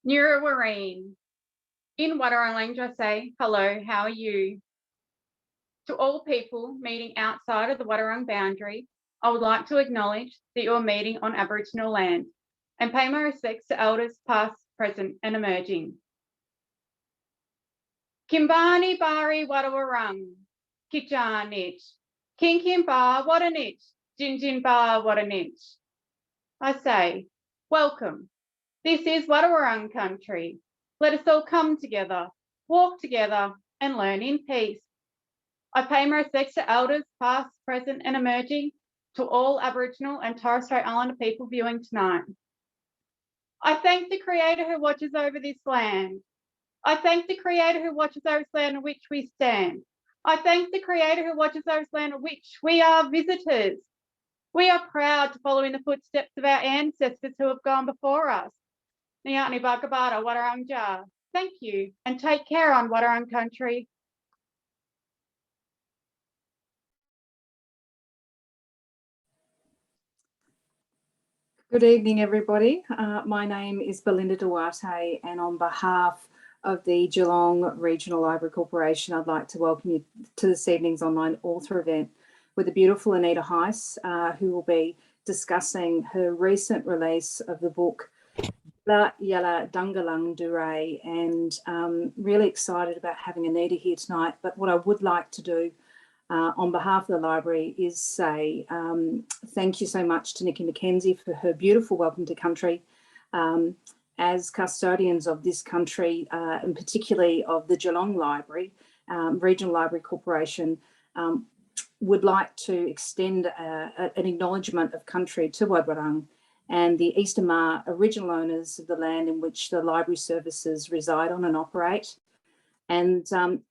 Nurawareen. In Wiradyuri, say, hello, how are you? To all people meeting outside of the Wiradyuri boundary, I would like to acknowledge that you are meeting on Aboriginal land and pay my respects to elders past, present and emerging. Kimbani Bari Wadawarung, Kijanich, King Kimba Wadanich, Jinjin Ba Wadanich. I say, welcome. This is Wadawarung country. Let us all come together, walk together and learn in peace. I pay my respects to elders past, present and emerging, to all Aboriginal and Torres Strait Islander people viewing tonight. I thank the Creator who watches over this land. I thank the Creator who watches over this land on which we stand. I thank the Creator who watches over this land on which we are visitors. We are proud to follow in the footsteps of our ancestors who have gone before us. Niatni Bakabata Wadawurrung. Thank you and take care on Wadawarung country. Good evening, everybody. My name is Belinda Duarte, and on behalf of the Geelong Regional Library Corporation, I'd like to welcome you to this evening's online author event with the beautiful Anita Heiss, who will be discussing her recent release of the book Bila Yarrudhanggalangdhuray, and really excited about having Anita here tonight. But what I would like to do on behalf of the library is say thank you so much to Nikki McKenzie for her beautiful welcome to country. As custodians of this country, and particularly of the Geelong Library, Regional Library Corporation, would like to extend an acknowledgement of country to Wodjobaluk and the Eastern Maar original owners of the land in which the library services reside on and operate, and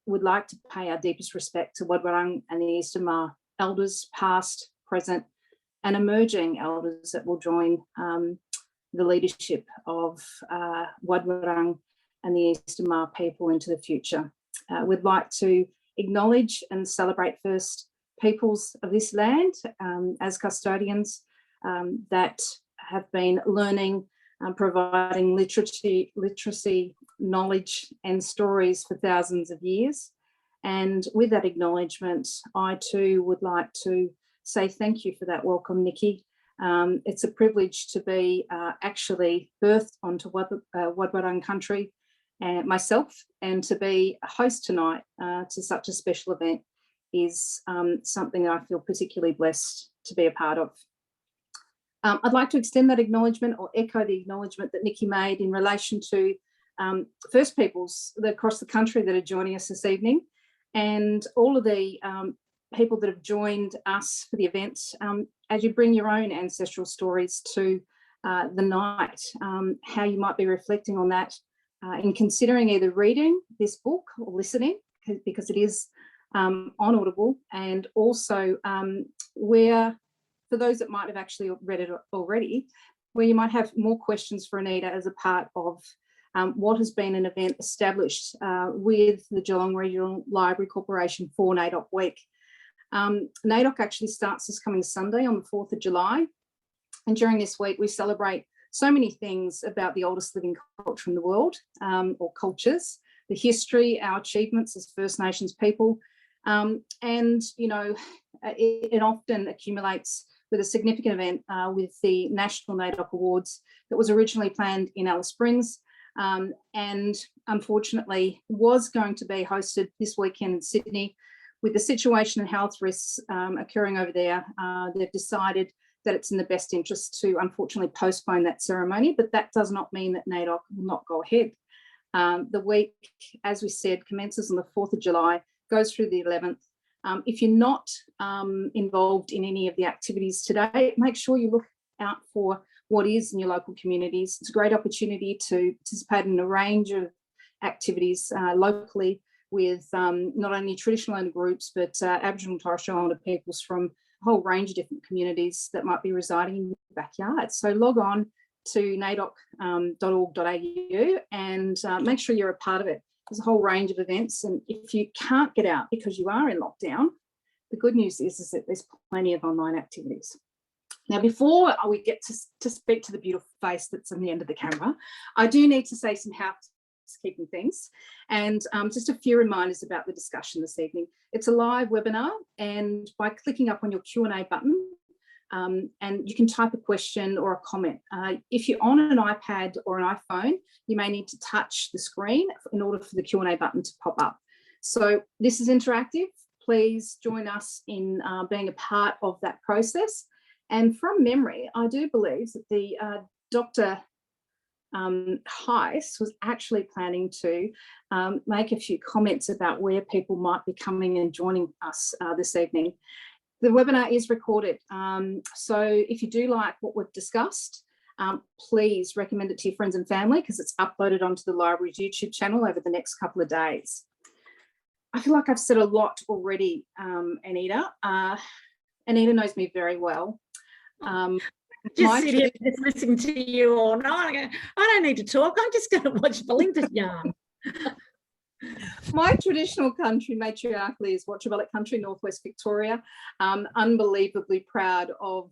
would like to pay our deepest respect to Wodjobaluk and the Eastern Maar elders, past, present, and emerging elders that will join the leadership of Wodjobaluk and the Eastern Maar people into the future. We'd like to acknowledge and celebrate First Peoples of this land as custodians that have been learning, providing literacy, knowledge and stories for thousands of years. And with that acknowledgement, I too would like to say thank you for that welcome, Nikki. It's a privilege to be actually birthed onto Wodjobaluk country and myself, and to be a host tonight to such a special event is something I feel particularly blessed to be a part of. I'd like to extend that acknowledgement, or echo the acknowledgement that Nikki made in relation to First Peoples across the country that are joining us this evening, and all of the people that have joined us for the event. As you bring your own ancestral stories to the night, how you might be reflecting on that in considering either reading this book or listening, because it is on Audible, and also where, for those that might have actually read it already, where you might have more questions for Anita as a part of what has been an event established with the Geelong Regional Library Corporation for NAIDOC Week. NAIDOC actually starts this coming Sunday on the 4th of July. And during this week, we celebrate so many things about the oldest living culture in the world, or cultures, the history, our achievements as First Nations people. And, you know, it often accumulates with a significant event with the National NAIDOC Awards that was originally planned in Alice Springs, and unfortunately was going to be hosted this weekend in Sydney. With the situation and health risks occurring over there, they've decided that it's in the best interest to unfortunately postpone that ceremony, but that does not mean that NAIDOC will not go ahead. The week, as we said, commences on the 4th of July, goes through the 11th. If you're not involved in any of the activities today, make sure you look out for what is in your local communities. It's a great opportunity to participate in a range of activities locally with not only traditional owner groups, but Aboriginal and Torres Strait Islander peoples from a whole range of different communities that might be residing in your backyard. So log on to naidoc.org.au and make sure you're a part of it. There's a whole range of events, and if you can't get out because you are in lockdown, the good news is that there's plenty of online activities. Now, before we get to speak to the beautiful face that's on the end of the camera, I do need to say some housekeeping things and just a few reminders about the discussion this evening. It's a live webinar, and by clicking up on your Q&A button, and you can type a question or a comment. If you're on an iPad or an iPhone, you may need to touch the screen in order for the Q&A button to pop up. So this is interactive. Please join us in being a part of that process. And from memory, I do believe that the Dr. Heiss was actually planning to make a few comments about where people might be coming and joining us this evening. The webinar is recorded, so if you do like what we've discussed, please recommend it to your friends and family, because it's uploaded onto the library's YouTube channel over the next couple of days. I feel like I've said a lot already, Anita. Anita knows me very well. Just sit here just listening to you all night. I don't need to talk. I'm just going to watch Belinda's yarn. My traditional country, matriarchally, is Wotjobaluk country, northwest Victoria. Unbelievably proud of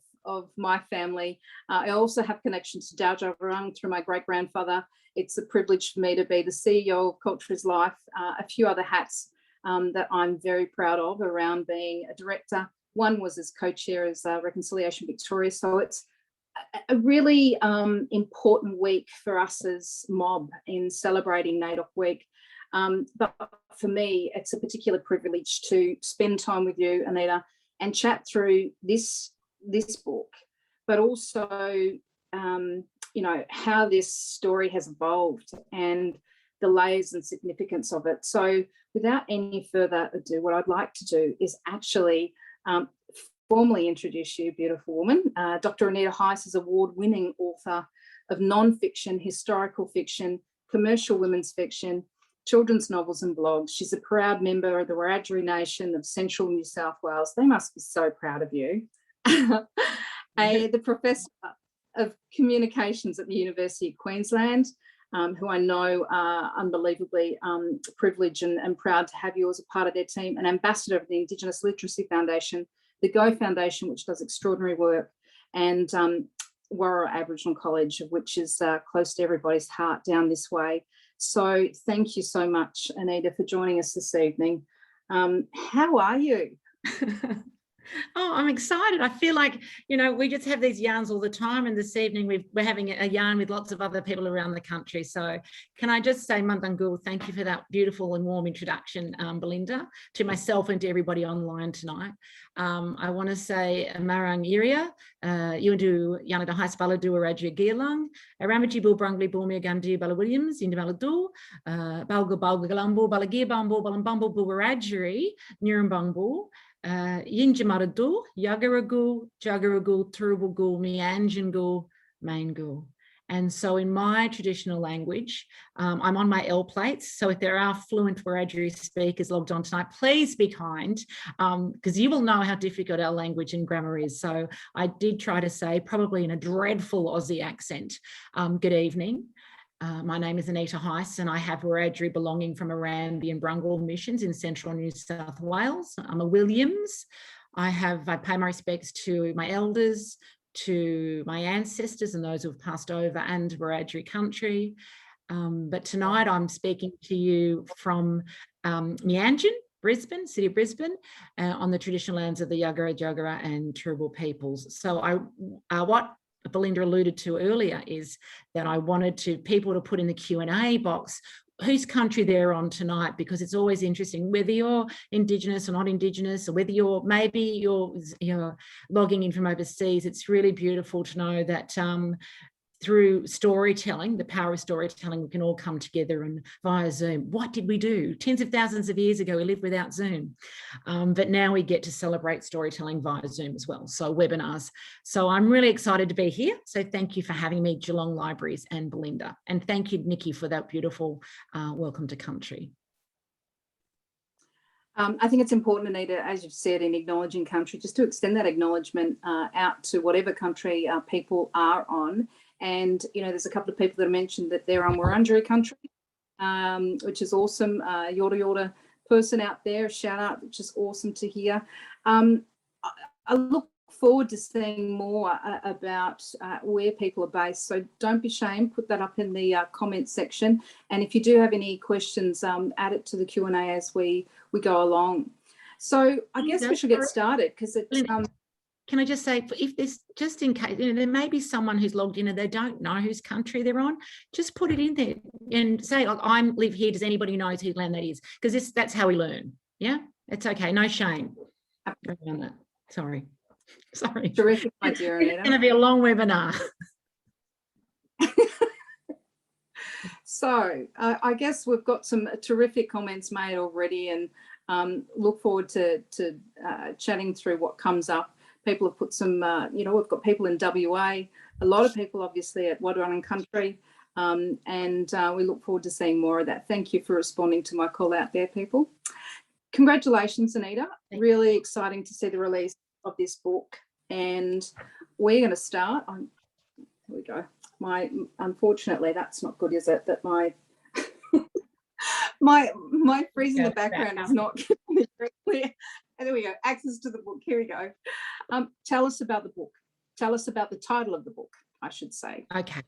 my family. I also have connections to Dja Dja Wurrung through my great-grandfather. It's a privilege for me to be the CEO of Culture is Life, a few other hats that I'm very proud of around being a director. One was as co-chair as Reconciliation Victoria. So it's a really important week for us as mob in celebrating NAIDOC Week. But for me, it's a particular privilege to spend time with you, Anita, and chat through this book, but also, you know, how this story has evolved and the layers and significance of it. So without any further ado, what I'd like to do is actually formally introduce you, beautiful woman. Dr. Anita Heiss is award-winning author of non-fiction, historical fiction, commercial women's fiction, children's novels and blogs. She's a proud member of the Wiradyuri Nation of Central New South Wales. They must be so proud of you. The Professor of Communications at the University of Queensland, who I know are unbelievably privileged and proud to have you as a part of their team, an ambassador of the Indigenous Literacy Foundation, the Go Foundation, which does extraordinary work, and Warra Aboriginal College, which is close to everybody's heart down this way. So thank you so much, Anita, for joining us this evening. How are you? Oh, I'm excited. I feel like, you know, we just have these yarns all the time, and this evening we're having a yarn with lots of other people around the country. So can I just say, Mandangul, thank you for that beautiful and warm introduction, Belinda, to myself and to everybody online tonight. I want to say Marang Iria, Yundu Anita Heiss Baladu Wiradyuri Geerlung, Ramiji Bul Brungley Bulmia Gandhi Bala Williams, Indamaladu, Balga Balga Galambu, Balagir Bumble, Balambumble Bul Wiradyuri, Nurrumbidgee, Yinjamaradu, Yagaragu, Jagaragu, Turubagul, Mianjangul, Maingul. And so in my traditional language, I'm on my L plates. So if there are fluent Wiradyuri speakers logged on tonight, please be kind, because you will know how difficult our language and grammar is. So I did try to say, probably in a dreadful Aussie accent, good evening. My name is Anita Heiss, and I have Wiradjuri belonging from Murrumbidgee and Brungle missions in central New South Wales. I'm a Williams. I pay my respects to my elders, to my ancestors and those who have passed over, and Wiradjuri country. But tonight I'm speaking to you from Mianjin, Brisbane, city of Brisbane, on the traditional lands of the Yagara, Jagara and Turrbal peoples. So what Belinda alluded to earlier is that I wanted people to put in the Q&A box whose country they're on tonight, because it's always interesting whether you're Indigenous or not Indigenous, or whether you're logging in from overseas. It's really beautiful to know that through storytelling, the power of storytelling, we can all come together and via Zoom. What did we do? Tens of thousands of years ago, we lived without Zoom. But now we get to celebrate storytelling via Zoom as well, so webinars. So I'm really excited to be here. So thank you for having me, Geelong Libraries and Belinda. And thank you, Nikki, for that beautiful welcome to country. I think it's important, Anita, as you've said, in acknowledging country, just to extend that acknowledgement out to whatever country people are on. And, you know, there's a couple of people that mentioned that they're on Wurundjeri country, which is awesome. Yorta Yorta person out there, shout out, which is awesome to hear. I look forward to seeing more about where people are based. So don't be ashamed, put that up in the comments section. And if you do have any questions, add it to the Q&A as we go along. So I guess we should get started, because it's... Can I just say, if this, just in case, there may be someone who's logged in and they don't know whose country they're on, just put it in there and say, like, I live here. Does anybody know whose land that is? Because that's how we learn. Yeah, it's okay. No shame around that. Sorry. Terrific idea, Anita. It's going to be a long webinar. So I guess we've got some terrific comments made already, and look forward to chatting through what comes up. People have put some, we've got people in WA, a lot of people obviously at Wotjobaluk country, and we look forward to seeing more of that. Thank you for responding to my call out there, people. Congratulations, Anita. Really exciting to see the release of this book, and we're going to start on, here we go. Unfortunately, that's not good, is it? That my freeze in the background is not very clear. And there we go. Access to the book. Here we go. Tell us about the book. Tell us about the title of the book, I should say. Okay.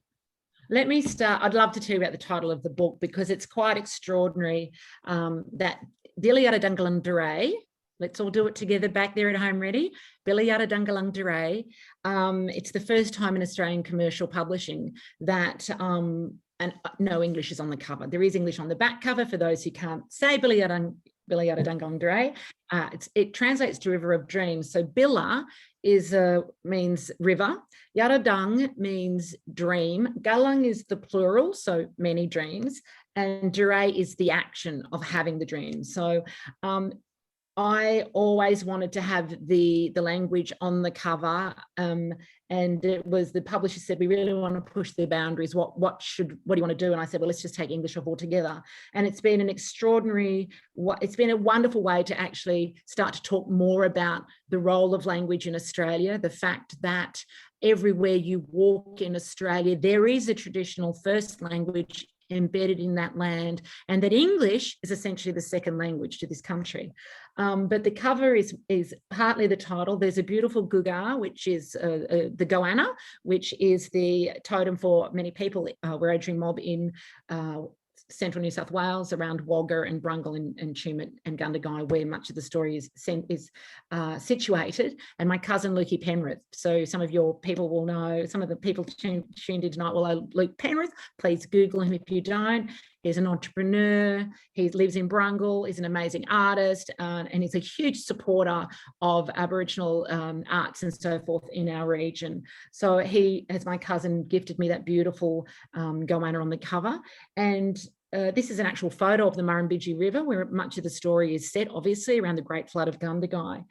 Let me start. I'd love to tell you about the title of the book, because it's quite extraordinary. That Bila Yarrudhanggalangdhuray, let's all do it together back there at home, ready? Bila Yarrudhanggalangdhuray. It's the first time in Australian commercial publishing that and no English is on the cover. There is English on the back cover for those who can't say Bila Yarrudhanggalangdhuray. It translates to River of Dreams. So Bila means river. Yarrudhang means dream. Galang is the plural, so many dreams. And Duray is the action of having the dream. So I always wanted to have the language on the cover, and it was, the publisher said, we really want to push the boundaries. What do you want to do? And I said, well, let's just take English off altogether. And it's been it's been a wonderful way to actually start to talk more about the role of language in Australia, the fact that everywhere you walk in Australia, there is a traditional first language embedded in that land, and that English is essentially the second language to this country. But the cover is partly the title. There's a beautiful gugar, which is the goanna, which is the totem for many people, Wiradjuri mob in central New South Wales, around Wagga and Brungle and Tumut and Gundagai, where much of the story is situated. And my cousin Lukey Penrith. So some of your people will know, some of the people tuned in tonight will know Luke Penrith. Please Google him if you don't. He's an entrepreneur. He lives in Brungle. He's an amazing artist, and he's a huge supporter of Aboriginal arts and so forth in our region. So he, as my cousin, gifted me that beautiful goanna on the cover. And this is an actual photo of the Murrumbidgee River, where much of the story is set, obviously, around the Great Flood of Gundagai.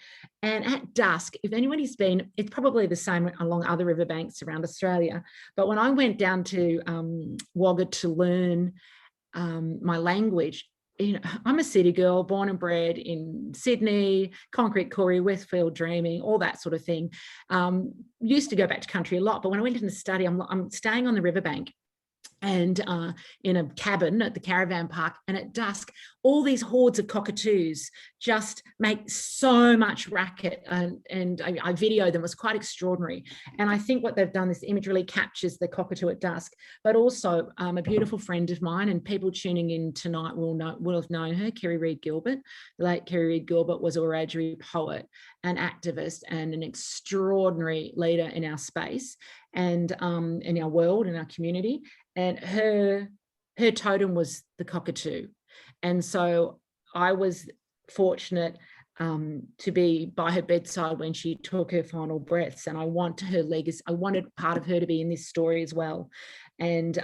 And at dusk, if anybody's been, it's probably the same along other riverbanks around Australia. But when I went down to Wagga to learn my language, I'm a city girl, born and bred in Sydney, Concrete Quarry, Westfield Dreaming, all that sort of thing. Used to go back to country a lot, but when I went into study, I'm staying on the riverbank and in a cabin at the caravan park, and at dusk all these hordes of cockatoos just make so much racket, and I video them. It was quite extraordinary. And I think what they've done, this image really captures the cockatoo at dusk. But also a beautiful friend of mine, and people tuning in tonight will have known her, Kerry Reid Gilbert. The late Kerry Reid Gilbert was a Wiradjuri poet, an activist, and an extraordinary leader in our space and in our world, in our community. And her totem was the cockatoo. And so I was fortunate to be by her bedside when she took her final breaths. And I want her legacy, I wanted part of her to be in this story as well. And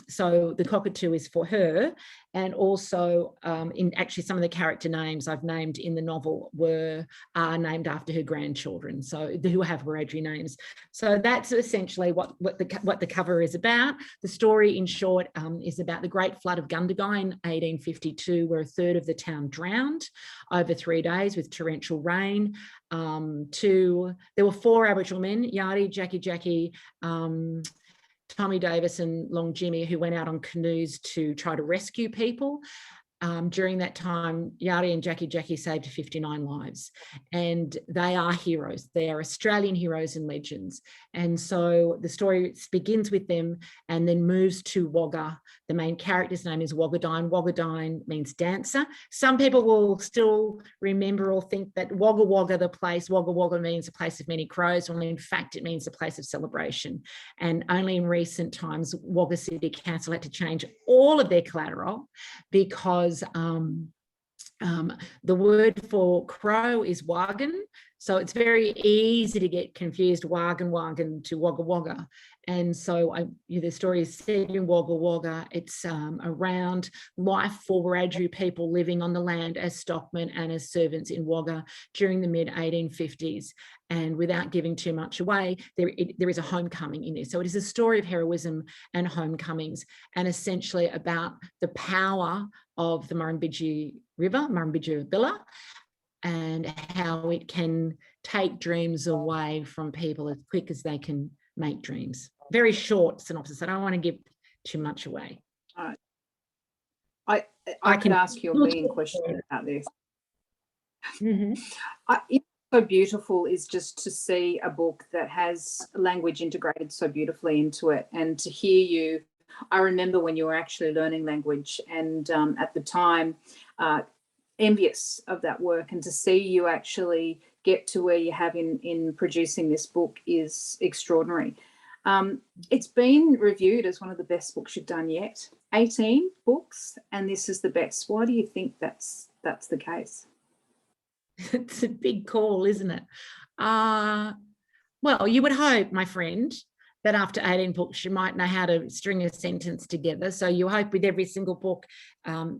so the cockatoo is for her. And also in actually some of the character names I've named in the novel are named after her grandchildren, so who have Wiradjuri names. So that's essentially what the cover is about. The story, in short, is about the Great Flood of Gundagai in 1852, where a third of the town drowned over 3 days with torrential rain. There were 4 Aboriginal men, Yardie, Jackie, Tommy Davis and Long Jimmy, who went out on canoes to try to rescue people. during that time, Yari and Jackie saved 59 lives, and they are heroes. They are Australian heroes and legends. And so the story begins with them and then moves to Wagga. The main character's name is Waggadine. Waggadine means dancer. Some people will still remember or think that Wagga Wagga, the place, Wagga Wagga means a place of many crows, when in fact it means a place of celebration. And only in recent times, Wagga City Council had to change all of their collateral because the word for crow is wagon. So it's very easy to get confused, wagon to Wagga Wagga. And so the story is set in Wagga Wagga. It's around life for Wiradjuri people living on the land as stockmen and as servants in Wagga during the mid-1850s. And without giving too much away, there is a homecoming in this. So it is a story of heroism and homecomings, and essentially about the power of the Murrumbidgee River, Murrumbidgee Bila, and how it can take dreams away from people as quick as they can make dreams. Very short synopsis. I don't want to give too much away. I can ask you a million questions about this. It's so beautiful is just to see a book that has language integrated so beautifully into it, and to hear you. I remember when you were actually learning language, and at the time, envious of that work, and to see you actually get to where you have in producing this book is extraordinary. It's been reviewed as one of the best books you've done yet. 18 books, and this is the best. Why do you think that's the case? It's a big call, isn't it? Well, you would hope, my friend, that after 18 books, you might know how to string a sentence together. So you hope with every single book,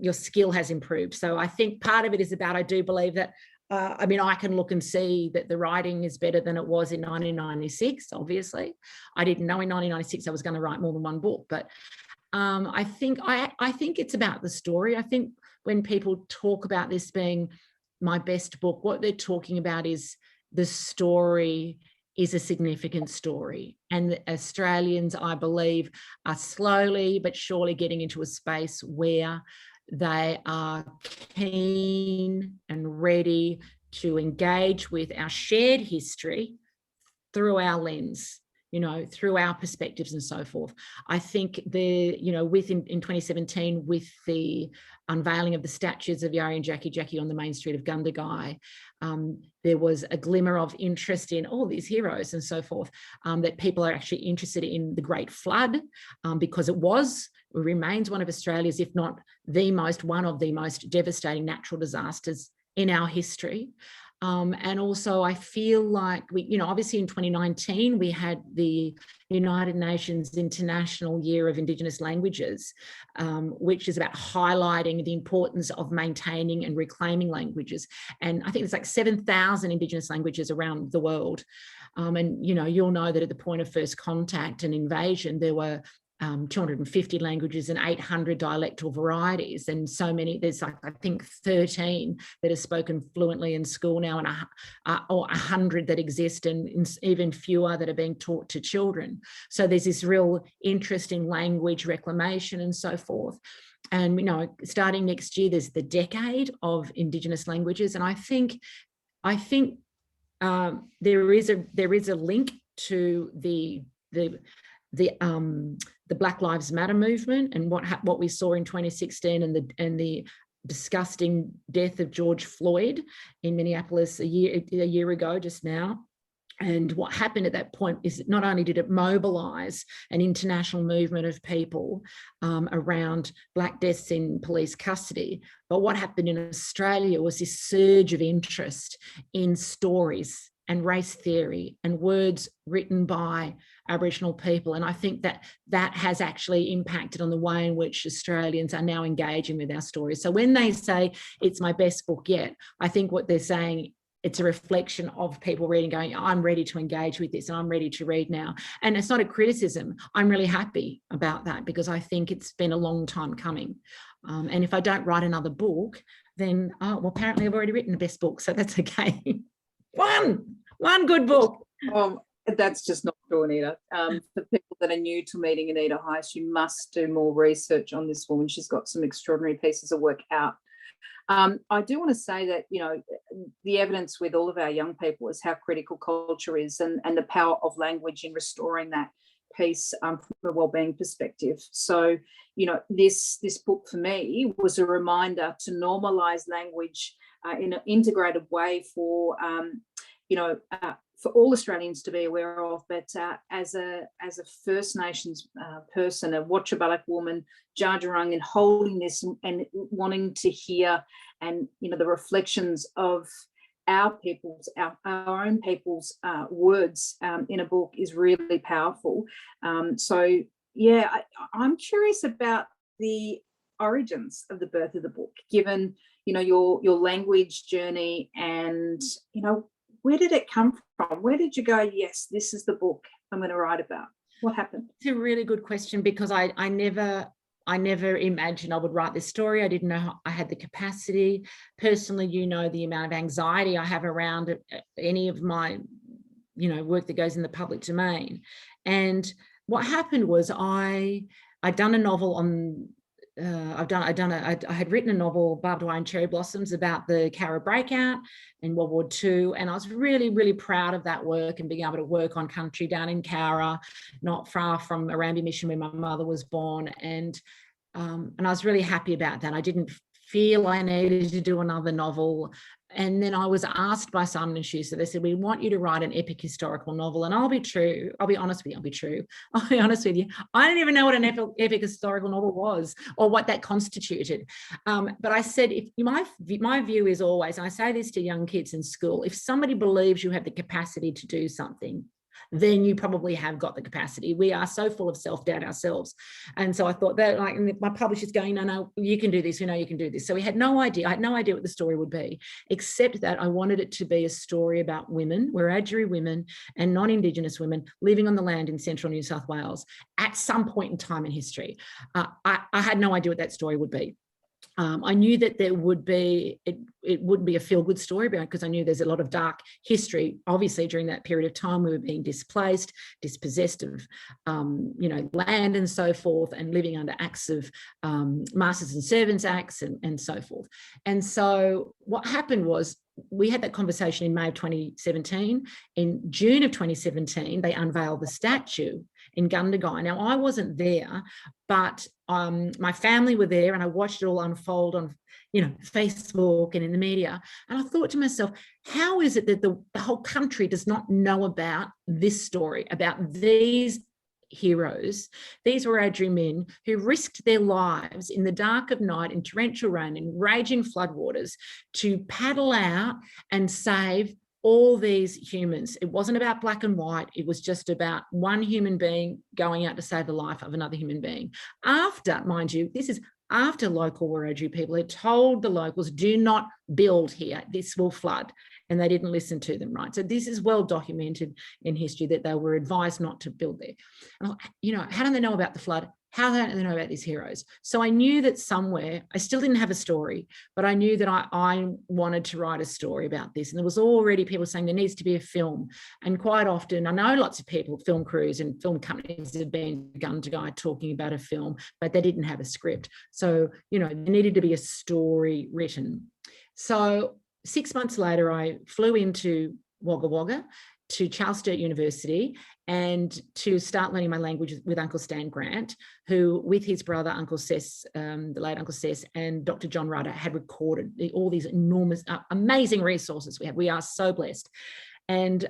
your skill has improved. So I think part of it is about, I do believe that, I mean, I can look and see that the writing is better than it was in 1996, obviously. I didn't know in 1996 I was going to write more than one book, but I think it's about the story. I think when people talk about this being my best book, what they're talking about is the story is a significant story. And the Australians, I believe, are slowly but surely getting into a space where they are keen and ready to engage with our shared history through our lens, through our perspectives and so forth. I think in 2017, with the unveiling of the statues of Yari and Jackie on the main street of Gundagai, there was a glimmer of interest in all these heroes and so forth, that people are actually interested in the Great Flood, because it remains one of Australia's, if not one of the most devastating natural disasters in our history. And also I feel like obviously in 2019, we had the United Nations International Year of Indigenous Languages, which is about highlighting the importance of maintaining and reclaiming languages. And I think there's like 7,000 Indigenous languages around the world. And, you'll know that at the point of first contact and invasion, there were 250 languages and 800 dialectal varieties, and so many. There's I think 13 that are spoken fluently in school now, and or 100 that exist, and even fewer that are being taught to children. So there's this real interest in language reclamation and so forth. And starting next year, there's the decade of Indigenous languages, and I think there is a link to the Black Lives Matter movement and what we saw in 2016 and the disgusting death of George Floyd in Minneapolis a year ago just now. And what happened at that point is that not only did it mobilize an international movement of people around Black deaths in police custody, but what happened in Australia was this surge of interest in stories and race theory and words written by Aboriginal people. And I think that has actually impacted on the way in which Australians are now engaging with our stories. So when they say it's my best book yet, I think what they're saying, it's a reflection of people reading, going, I'm ready to engage with this and I'm ready to read now. And it's not a criticism. I'm really happy about that, because I think it's been a long time coming. And if I don't write another book, then, apparently I've already written the best book, so that's okay. One good book. That's just not true, Anita. For people people that are new to meeting Anita Heiss, you must do more research on this woman. She's got some extraordinary pieces of work out. I do want to say that, you know, the evidence with all of our young people is how critical culture is, and the power of language in restoring that piece from a wellbeing perspective. So, you know, this book for me was a reminder to normalise language in an integrated way for, you know, for all Australians to be aware of. But as a First Nations person, a Wotjobaluk woman, Dja Dja Wurrung, and holding this and wanting to hear, and, you know, the reflections of our people's, our own people's words in a book is really powerful. So yeah, I'm curious about the origins of the birth of the book, given, you know, your language journey, and, you know, where did it come from? Where did you go, yes, this is the book I'm going to write about? What happened? It's a really good question, because I never imagined I would write this story. I didn't know I had the capacity. Personally, you know, the amount of anxiety I have around any of my, you know, work that goes in the public domain. And what happened was I'd done a novel on, I had written a novel, Barbed Wire and Cherry Blossoms, about the Cowra breakout in World War II. And I was really, really proud of that work, and being able to work on country down in Cowra, not far from Arambi Mission where my mother was born. And I was really happy about that. I didn't feel I needed to do another novel. And then I was asked by Simon & Schuster, they said, we want you to write an epic historical novel. And I'll be honest with you. I didn't even know what an epic historical novel was, or what that constituted. But I said, if my view is always, and I say this to young kids in school, if somebody believes you have the capacity to do something, then you probably have got the capacity. We are so full of self-doubt ourselves. And so I thought that, like, my publisher's going, no, you can do this. We know you can do this. So we had no idea. I had no idea what the story would be, except that I wanted it to be a story about women, Wiradjuri women and non-Indigenous women living on the land in central New South Wales at some point in time in history. I had no idea what that story would be. I knew that there would be, it wouldn't be a feel-good story, because I knew there's a lot of dark history. Obviously, during that period of time, we were being displaced, dispossessed of, you know, land and so forth, and living under acts of Masters and Servants Acts and so forth. And so what happened was, we had that conversation in May of 2017. In June of 2017, they unveiled the statue in Gundagai. Now, I wasn't there, but my family were there, and I watched it all unfold on, you know, Facebook and in the media. And I thought to myself, how is it that the whole country does not know about this story, about these heroes, these Wiradjuri men who risked their lives in the dark of night, in torrential rain, in raging floodwaters, to paddle out and save all these humans. It wasn't about black and white. It was just about one human being going out to save the life of another human being. After, mind you, this is after local Wiradjuri people had told the locals, do not build here, this will flood. And they didn't listen to them, right? So this is well documented in history, that they were advised not to build there. And, you know, how do they know about the flood? How do they know about these heroes? So I knew that somewhere, I still didn't have a story, but I knew that I wanted to write a story about this. And there was already people saying there needs to be a film. And quite often, I know lots of people, film crews and film companies have been Gundagai talking about a film, but they didn't have a script. So, you know, there needed to be a story written. So 6 months later, I flew into Wagga Wagga to Charles Sturt University, and to start learning my language with Uncle Stan Grant, who, with his brother Uncle Sess, the late Uncle Sess, and Dr. John Rudder, had recorded all these enormous, amazing resources we have. We are so blessed. And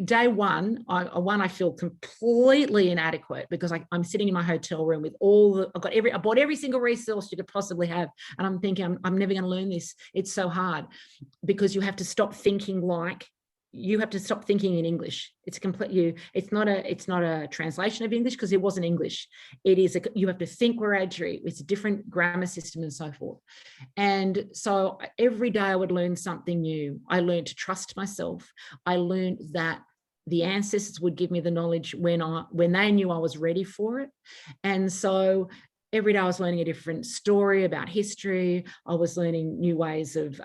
day one, I feel completely inadequate, because I'm sitting in my hotel room with I bought every single resource you could possibly have. And I'm thinking, I'm never going to learn this. It's so hard, because you have to stop thinking in English. It's not a translation of English, because it wasn't English. It is, you have to think Wiradjuri. It's a different grammar system and so forth. And so every day I would learn something new. I learned to trust myself. I learned that the ancestors would give me the knowledge when they knew I was ready for it. And so every day I was learning a different story about history. I was learning new ways of,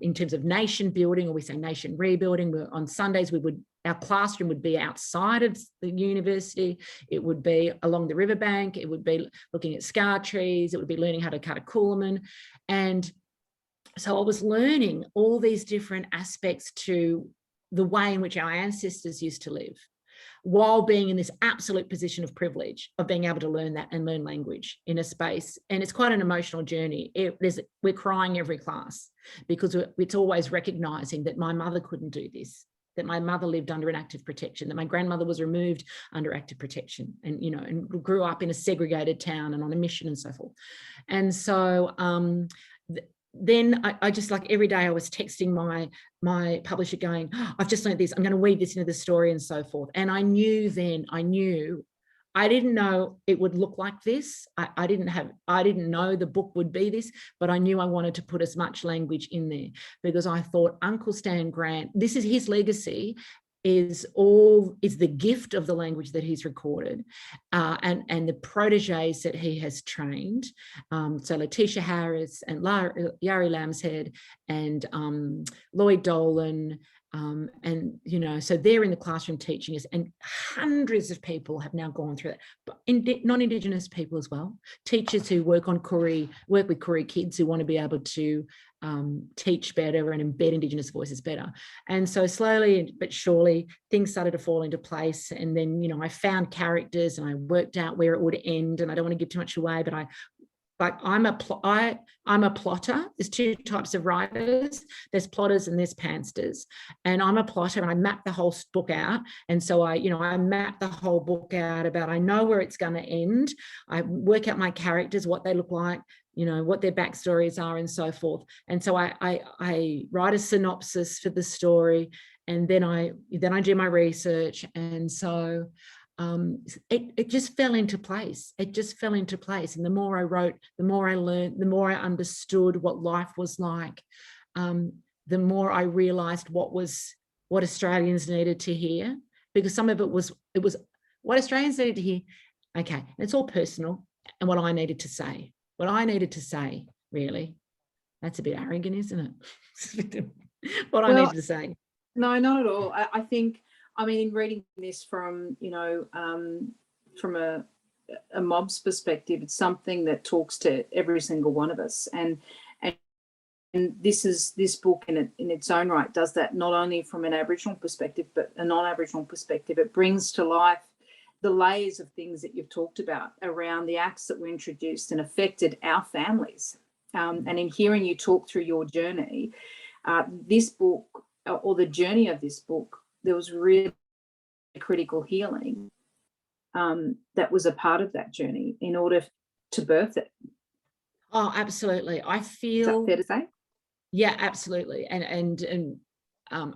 in terms of nation building, or we say nation rebuilding. On Sundays, we would our classroom would be outside of the university. It would be along the riverbank. It would be looking at scar trees. It would be learning how to cut a coolaman. And so I was learning all these different aspects to the way in which our ancestors used to live, while being in this absolute position of privilege of being able to learn that and learn language in a space. And it's quite an emotional journey. We're crying every class because it's always recognizing that my mother couldn't do this, that my mother lived under an active protection, that my grandmother was removed under active protection, and, you know, and grew up in a segregated town and on a mission and so forth. And so then I just, like, every day I was texting my publisher going, oh, I've just learned this, I'm going to weave this into the story and so forth. And I knew I didn't know it would look like this. I didn't know the book would be this, but I knew I wanted to put as much language in there because I thought Uncle Stan Grant, this is his legacy, is the gift of the language that he's recorded, and the proteges that he has trained. So Letitia Harris and Yari Lambshead and Lloyd Dolan, and, you know, so they're in the classroom teaching us, and hundreds of people have now gone through that, but non-Indigenous people as well, teachers who work with Koori kids who want to be able to teach better and embed Indigenous voices better. And so slowly but surely things started to fall into place. And then, you know, I found characters and I worked out where it would end, and I don't want to give too much away, but I'm a plotter. There's two types of writers. There's plotters and there's pansters. And I'm a plotter, and I map the whole book out. And so I map the whole book out about, I know where it's going to end. I work out my characters, what they look like, you know, what their backstories are and so forth. And so I write a synopsis for the story, and then I do my research. And so it just fell into place. It just fell into place. And the more I wrote, the more I learned, the more I understood what life was like. The more I realized what Australians needed to hear, because some of it was what Australians needed to hear. Okay, it's all personal, and what I needed to say. What I needed to say, really. That's a bit arrogant, isn't it? I needed to say. No, not at all. I think, I mean, in reading this from, you know, from a mob's perspective, it's something that talks to every single one of us. And this book in its own right does that, not only from an Aboriginal perspective, but a non-Aboriginal perspective. It brings to life the layers of things that you've talked about around the acts that were introduced and affected our families. And in hearing you talk through your journey, this book, or the journey of this book, there was really critical healing that was a part of that journey in order to birth it. Oh, absolutely. I feel. Is that fair to say? Yeah, absolutely.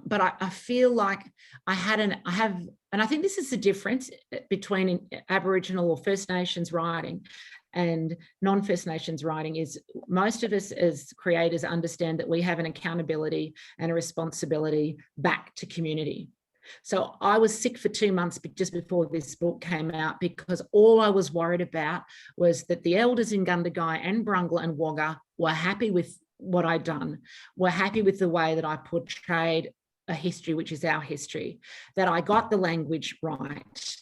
But I feel like I have, and I think this is the difference between Aboriginal or First Nations writing and non-First Nations writing, is most of us as creators understand that we have an accountability and a responsibility back to community. So I was sick for 2 months just before this book came out, because all I was worried about was that the elders in Gundagai and Barungal and Wagga were happy with what I'd done, were happy with the way that I portrayed a history, which is our history, that I got the language right.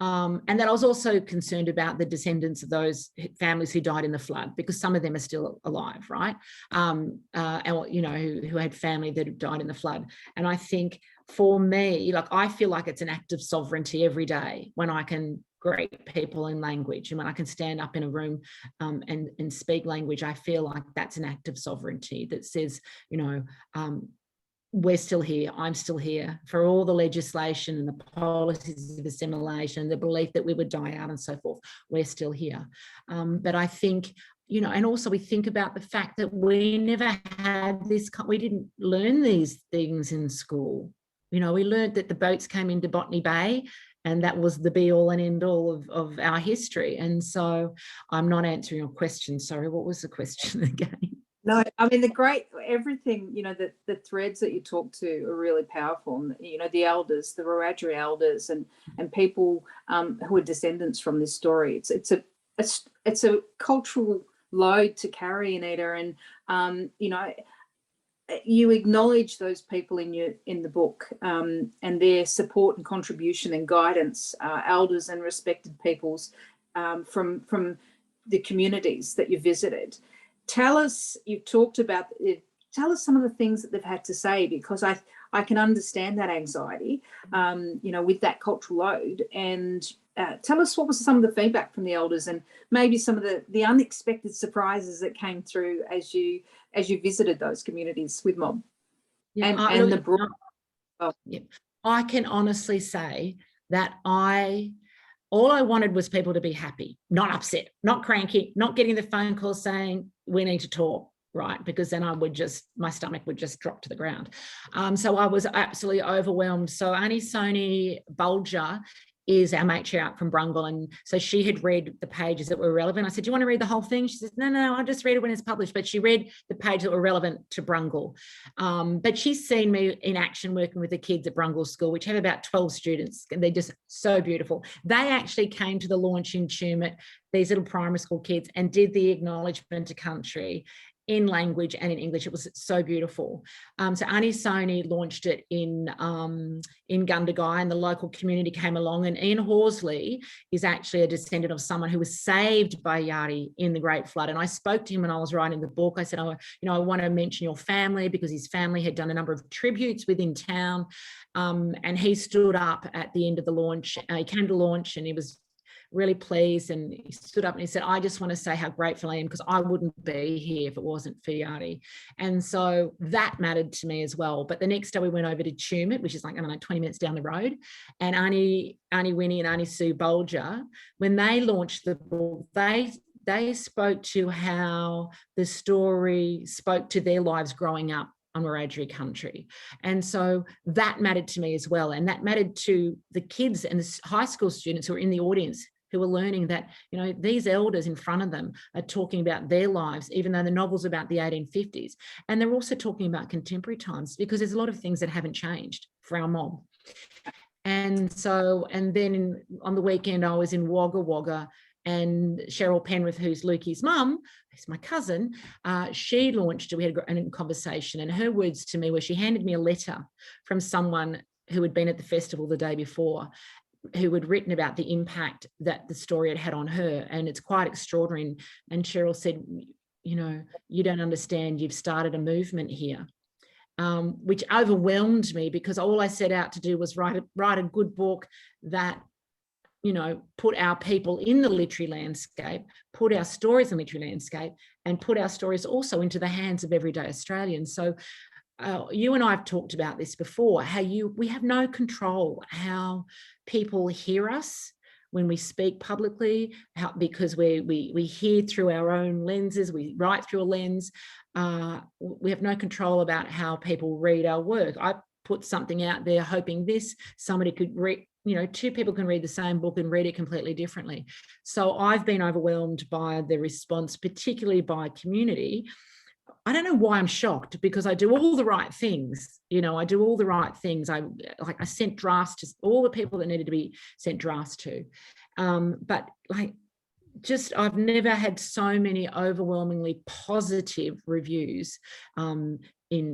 And that I was also concerned about the descendants of those families who died in the flood, because some of them are still alive, right? And, you know, who had family that had died in the flood. And I think for me, like, I feel like it's an act of sovereignty every day when I can greet people in language, and when I can stand up in a room and speak language. I feel like that's an act of sovereignty that says, you know, we're still here, I'm still here, for all the legislation and the policies of assimilation, the belief that we would die out and so forth, we're still here. But I think, you know, and also we think about the fact that we never had this, we didn't learn these things in school. You know, we learned that the boats came into Botany Bay, and that was the be all and end all of our history. And so I'm not answering your question. Sorry, what was the question again? No, I mean, everything, you know, the threads that you talk to are really powerful. And, you know, the elders, the Wiradyuri elders and people who are descendants from this story. It's a cultural load to carry, Anita. And, you know, you acknowledge those people in the book, and their support and contribution and guidance, elders and respected peoples from the communities that you visited. Tell us, you've talked about it, tell us some of the things that they've had to say, because I can understand that anxiety, with that cultural load. And tell us what was some of the feedback from the elders, and maybe some of the unexpected surprises that came through as you visited those communities with Mob. Yeah, I can honestly say that all I wanted was people to be happy, not upset, not cranky, not getting the phone call saying we need to talk, right? Because then my stomach would just drop to the ground. So I was absolutely overwhelmed. So Auntie Soni Bulger is our matriarch from Brungle, and so she had read the pages that were relevant. I said, do you want to read the whole thing? She said, no, I'll just read it when it's published. But she read the pages that were relevant to Brungle. But she's seen me in action working with the kids at Brungle School, which have about 12 students, and they're just so beautiful. They actually came to the launch in Tumut, these little primary school kids, and did the acknowledgement to country in language and in English. It was so beautiful. So Auntie Soni launched it in Gundagai, and the local community came along, and Ian Horsley is actually a descendant of someone who was saved by Yari in the Great Flood. And I spoke to him when I was writing the book. I said, I want to mention your family, because his family had done a number of tributes within town. And he stood up at the end of the launch. He came to launch and he was really pleased, and he stood up and he said, I just want to say how grateful I am, because I wouldn't be here if it wasn't for Yari. And so that mattered to me as well. But the next day we went over to Tumut, which is like, 20 minutes down the road, and Auntie Winnie and Auntie Sue Bulger, when they launched the book, they spoke to how the story spoke to their lives growing up on Wiradyuri country. And so that mattered to me as well. And that mattered to the kids and the high school students who were in the audience, who were learning that, these elders in front of them are talking about their lives, even though the novel's about the 1850s. And they're also talking about contemporary times, because there's a lot of things that haven't changed for our mob. And then on the weekend, I was in Wagga Wagga, and Cheryl Penrith, who's Lukey's mum, who's my cousin, she launched, we had a conversation, and her words to me were, she handed me a letter from someone who had been at the festival the day before, who had written about the impact that the story had on her. And it's quite extraordinary. And Cheryl said, you don't understand, you've started a movement here. Which overwhelmed me, because all I set out to do was write a good book that, put our people in the literary landscape, put our stories in the literary landscape, and put our stories also into the hands of everyday Australians. So you and I have talked about this before, how we have no control how people hear us when we speak publicly, because we hear through our own lenses, we write through a lens. We have no control about how people read our work. I put something out there hoping somebody could read, two people can read the same book and read it completely differently. So I've been overwhelmed by the response, particularly by community. I don't know why I'm shocked, because I do all the right things. I do all the right things. I sent drafts to all the people that needed to be sent drafts to. But I've never had so many overwhelmingly positive reviews in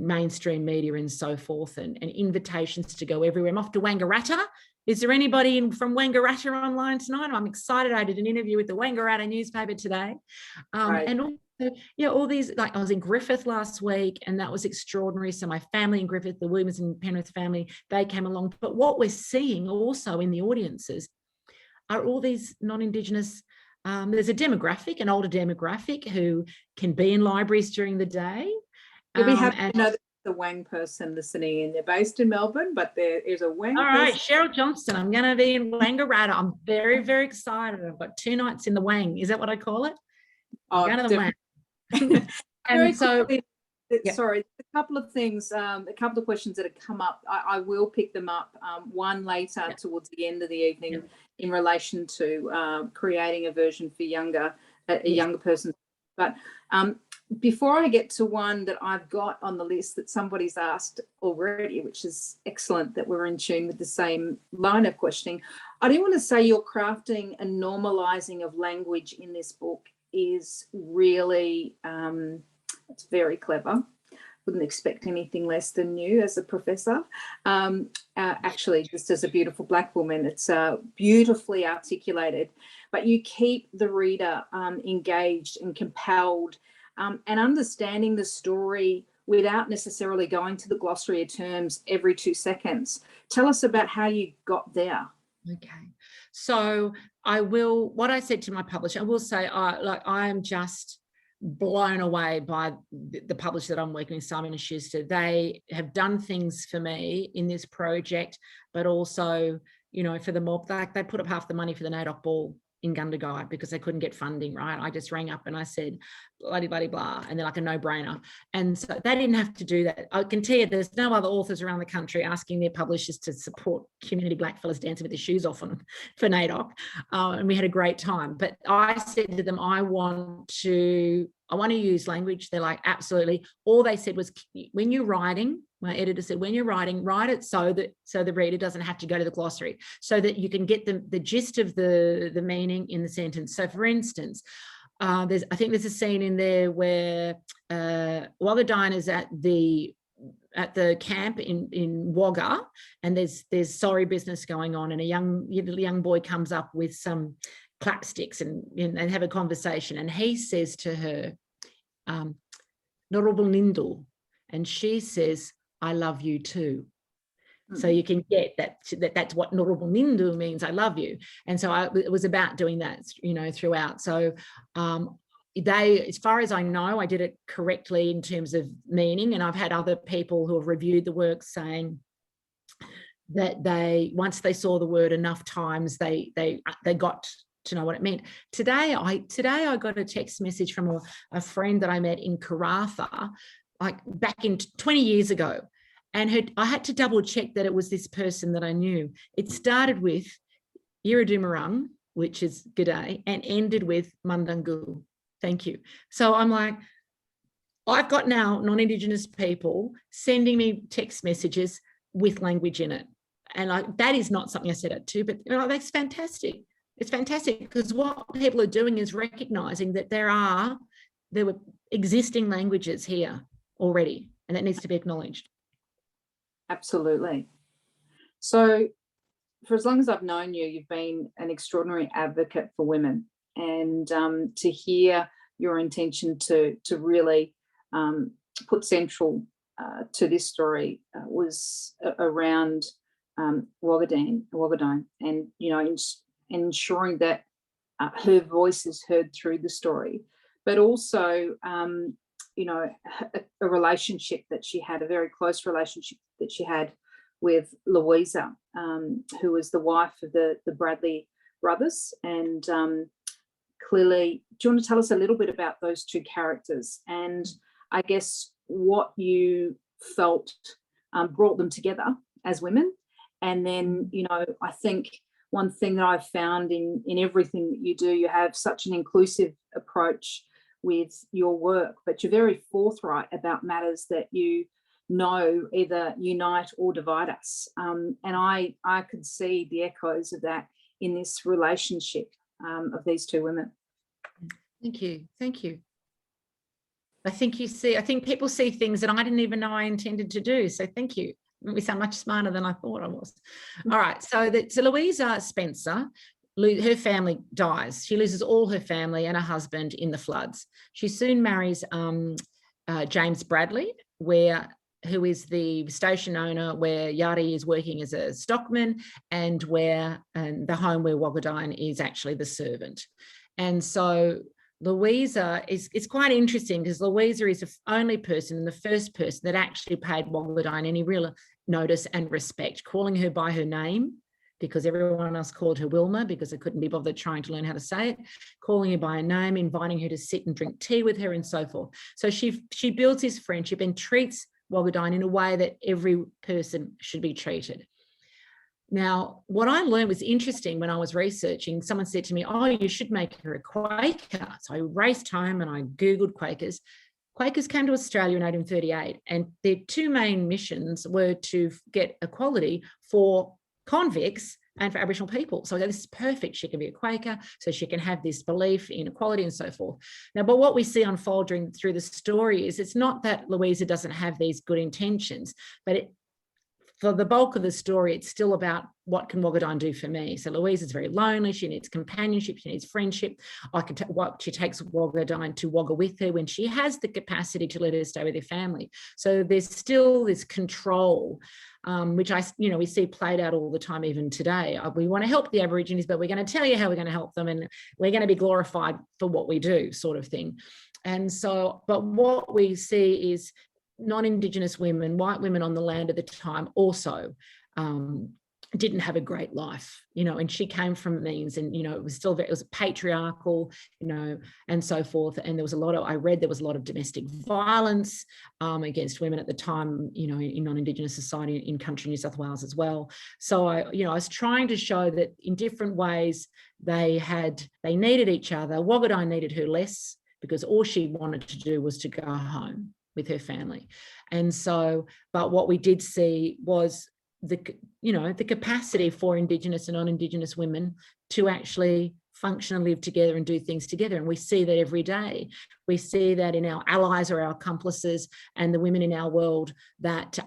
mainstream media and so forth, and invitations to go everywhere. I'm off to Wangaratta. Is there anybody from Wangaratta online tonight? I'm excited. I did an interview with the Wangaratta newspaper today. Right. And also, all these, I was in Griffith last week, and that was extraordinary. So my family in Griffith, the Williams and Penrith family, they came along. But what we're seeing also in the audiences are all these non-Indigenous, there's an older demographic who can be in libraries during the day. We have the Wang person listening in. They're based in Melbourne, but there is a Wang. All right, Cheryl Johnston. I'm going to be in Wangaratta. I'm very, very excited. I've got 2 nights in the Wang. Is that what I call it? Going to the Wang. And so, sorry, a couple of things, a couple of questions that have come up. I will pick them up. One later towards the end of the evening in relation to creating a version for a younger person. But before I get to one that I've got on the list that somebody's asked already, which is excellent that we're in tune with the same line of questioning, I do want to say your crafting and normalising of language in this book is really, it's very clever. wouldn't expect anything less than you as a professor. Actually, just as a beautiful Black woman, it's beautifully articulated, but you keep the reader engaged and compelled and understanding the story without necessarily going to the glossary of terms every 2 seconds. Tell us about how you got there. Okay, so what I said to my publisher, I will say, I am just blown away by the publisher that I'm working with, Simon & Schuster. They have done things for me in this project, but also, you know, for the mob, like they put up half the money for the NAIDOC ball in Gundagai because they couldn't get funding, right? I just rang up and I said, bloody, blah, and they're like a no-brainer. And so they didn't have to do that. I can tell you there's no other authors around the country asking their publishers to support community blackfellas dancing with their shoes off on for NAIDOC. And we had a great time. But I said to them, I want to use language. They're like, absolutely. All they said was, when you're writing, my editor said, when you're writing, write it so the reader doesn't have to go to the glossary, so that you can get the gist of the meaning in the sentence. So for instance, I think there's a scene in there where Wiradyuri is at the camp in Wagga, and there's sorry business going on, and a young boy comes up with some clapsticks and have a conversation, and he says to her, Norobal Nindle, and she says, I love you too. So you can get that's what Norobal Nindu means, I love you. And so it was about doing that, you know, throughout. So as far as I know, I did it correctly in terms of meaning. And I've had other people who have reviewed the work saying that once they saw the word enough times, they got to know what it meant. Today I got a text message from a friend that I met in Karratha, like back in 20 years ago. And I had to double check that it was this person that I knew. It started with Wiradyuri, which is good day, and ended with Mundangul. Thank you. So I'm like, I've got now non-Indigenous people sending me text messages with language in it. And that is not something I set out to, but you know, that's fantastic. It's fantastic because what people are doing is recognizing that there were existing languages here already, and that needs to be acknowledged. Absolutely. So for as long as I've known you, you've been an extraordinary advocate for women, and to hear your intention to really put central to this story was around Wagadan, and you know, ensuring that her voice is heard through the story, but also you know, a relationship that she had, a very close relationship that she had with Louisa, who was the wife of the Bradley brothers. And clearly, do you want to tell us a little bit about those two characters and I guess what you felt brought them together as women? And then, you know, I think one thing that I've found in everything that you do, you have such an inclusive approach with your work, but you're very forthright about matters that you know either unite or divide us. And I could see the echoes of that in this relationship of these two women. Thank you. Thank you. I think people see things that I didn't even know I intended to do. So thank you. We sound much smarter than I thought I was. All right. So Louisa Spencer, her family dies. She loses all her family and her husband in the floods. She soon marries James Bradley, who is the station owner where Yari is working as a stockman, and the home where Wagadan is actually the servant. And so Louisa it's quite interesting because Louisa is the only person and the first person that actually paid Wagadan any real notice and respect, calling her by her name, because everyone else called her Wilma because they couldn't be bothered trying to learn how to say it, calling her by her name, inviting her to sit and drink tea with her and so forth. So she builds this friendship and treats Wagadan in a way that every person should be treated. Now, what I learned was interesting when I was researching. Someone said to me, oh, you should make her a Quaker. So I raced home and I Googled Quakers. Quakers came to Australia in 1838, and their two main missions were to get equality for convicts and for Aboriginal people. So this is perfect. She can be a Quaker, so she can have this belief in equality and so forth. Now, but what we see unfold through the story is it's not that Louisa doesn't have these good intentions, but for the bulk of the story, it's still about what can Wogadine do for me. So Louise is very lonely. She needs companionship. She needs friendship. She takes Wogadine to Wagga with her when she has the capacity to let her stay with her family. So there's still this control, which we see played out all the time, even today. We want to help the Aborigines, but we're going to tell you how we're going to help them, and we're going to be glorified for what we do, sort of thing. And so, but what we see is non-Indigenous women, white women on the land at the time also didn't have a great life, and she came from means, and, it was patriarchal, and so forth. And there was there was a lot of domestic violence against women at the time, in non-Indigenous society in country New South Wales as well. So I was trying to show that in different ways they needed each other. Wogadine needed her less because all she wanted to do was to go home with her family. And so, but what we did see was the capacity for Indigenous and non-Indigenous women to actually function and live together and do things together. And we see that every day. We see that in our allies or our accomplices and the women in our world that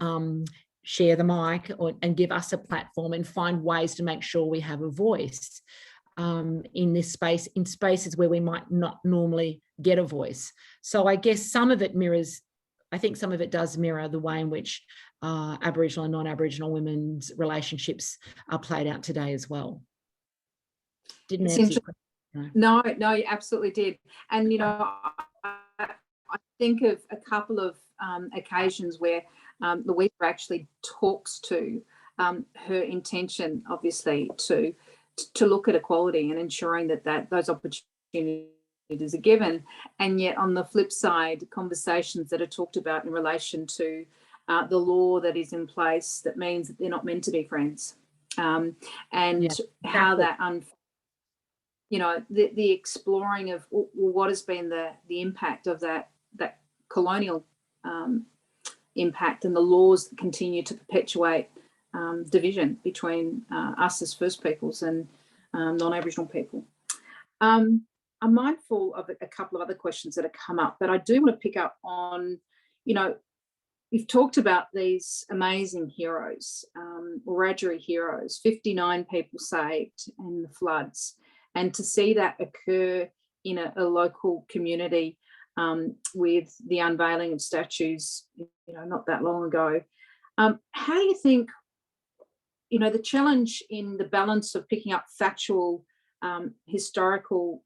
share the mic and give us a platform and find ways to make sure we have a voice in this space, in spaces where we might not normally get a voice. So I guess some of it does mirror the way in which Aboriginal and non-Aboriginal women's relationships are played out today as well. Didn't answer your question. No, you absolutely did. And, I think of a couple of occasions where Louisa actually talks to her intention, obviously, to look at equality and ensuring that those opportunities are given. And yet on the flip side, conversations that are talked about in relation to the law that is in place that means that they're not meant to be friends, and how that the exploring of what has been the impact of that colonial impact, and the laws that continue to perpetuate division between us as First Peoples and non-Aboriginal people. I'm mindful of a couple of other questions that have come up, but I do want to pick up on, you've talked about these amazing heroes, Wiradyuri heroes, 59 people saved in the floods, and to see that occur in a local community with the unveiling of statues, not that long ago. How do you think, the challenge in the balance of picking up factual, historical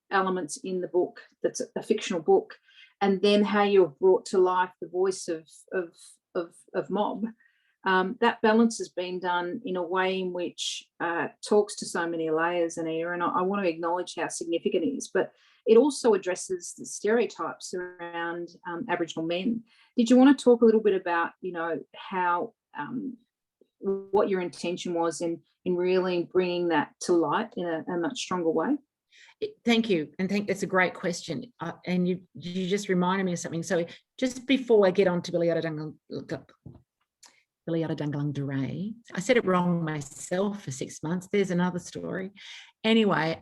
elements in the book, that's a fictional book, and then how you've brought to life the voice of mob, that balance has been done in a way in which talks to so many layers, Anita, and I want to acknowledge how significant it is, but it also addresses the stereotypes around Aboriginal men. Did you want to talk a little bit about, how, what your intention was in really bringing that to light in a much stronger way? Thank you. And that's a great question. And you just reminded me of something. So just before I get on to Bila Yarrudhanggalangdhuray, I said it wrong myself for 6 months. There's another story. Anyway,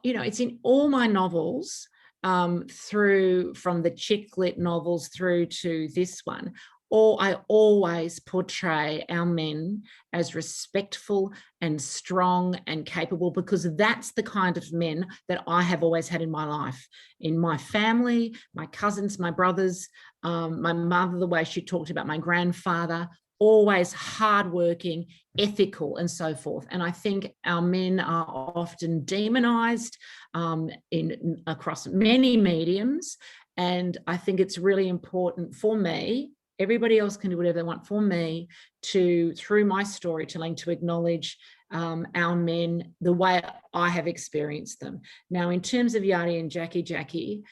it's in all my novels, from the chick lit novels through to this one. I always portray our men as respectful and strong and capable, because that's the kind of men that I have always had in my life, in my family, my cousins, my brothers, my mother, the way she talked about my grandfather, always hardworking, ethical, and so forth. And I think our men are often demonized across many mediums. And I think it's really important for me. Everybody else can do whatever they want. For me to, through my storytelling, to acknowledge our men the way I have experienced them. Now, in terms of Yardie and Jackie,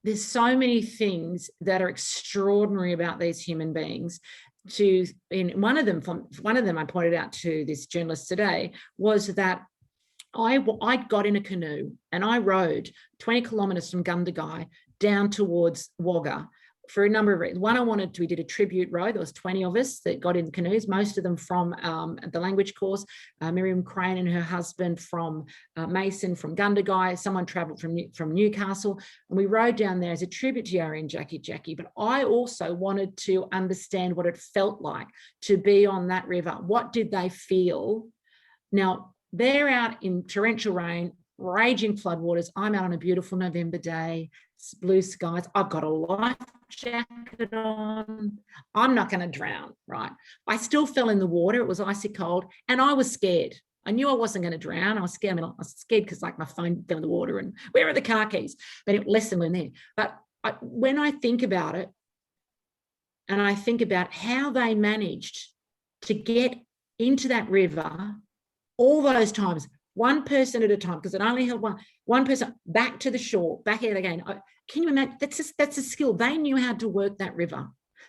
there's so many things that are extraordinary about these human beings. One of them I pointed out to this journalist today was that I got in a canoe and I rowed 20 kilometres from Gundagai down towards Wagga for a number of reasons. One, we did a tribute row. There was 20 of us that got in canoes, most of them from the language course. Miriam Crane and her husband from Mason, from Gundagai. Someone travelled from Newcastle. And we rowed down there as a tribute to Yarri and Jackie. But I also wanted to understand what it felt like to be on that river. What did they feel? Now, they're out in torrential rain, raging floodwaters. I'm out on a beautiful November day, blue skies. I've got a life jacket on. I'm not going to drown, right? I still fell in the water. It was icy cold and I was scared. I knew I wasn't going to drown. I was scared. I was scared because like my phone fell in the water and where are the car keys? But lesson learned there. But when I think about it and I think about how they managed to get into that river all those times, one person at a time, because it only held one person back to the shore, back out again. Can you imagine? That's a skill. They knew how to work that river.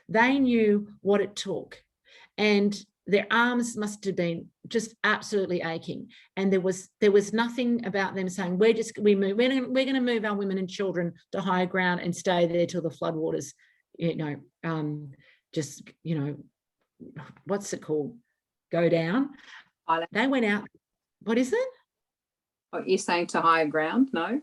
They knew what it took. And their arms must have been just absolutely aching. And there was nothing about them saying, we're going to move our women and children to higher ground and stay there till the floodwaters, what's it called? Go down. They went out. What is it? Oh, you're saying to higher ground? No.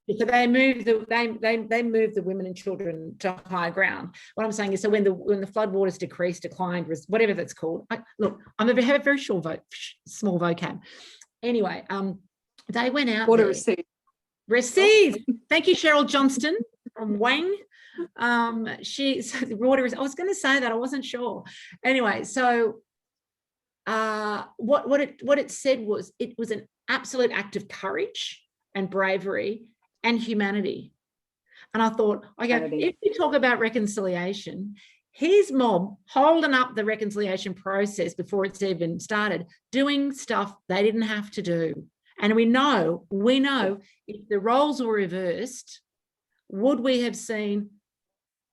So they moved the women and children to higher ground. What I'm saying is, so when the floodwaters declined, whatever that's called. Look, have a very small vocab. Anyway, they went out. Water received. Thank you, Cheryl Johnston from Wang. The water is. I was going to say that, I wasn't sure. Anyway, so what it said was, it was an absolute act of courage and bravery and humanity. And I thought, if we talk about reconciliation, his mob holding up the reconciliation process before it's even started, doing stuff they didn't have to do. And we know if the roles were reversed, would we have seen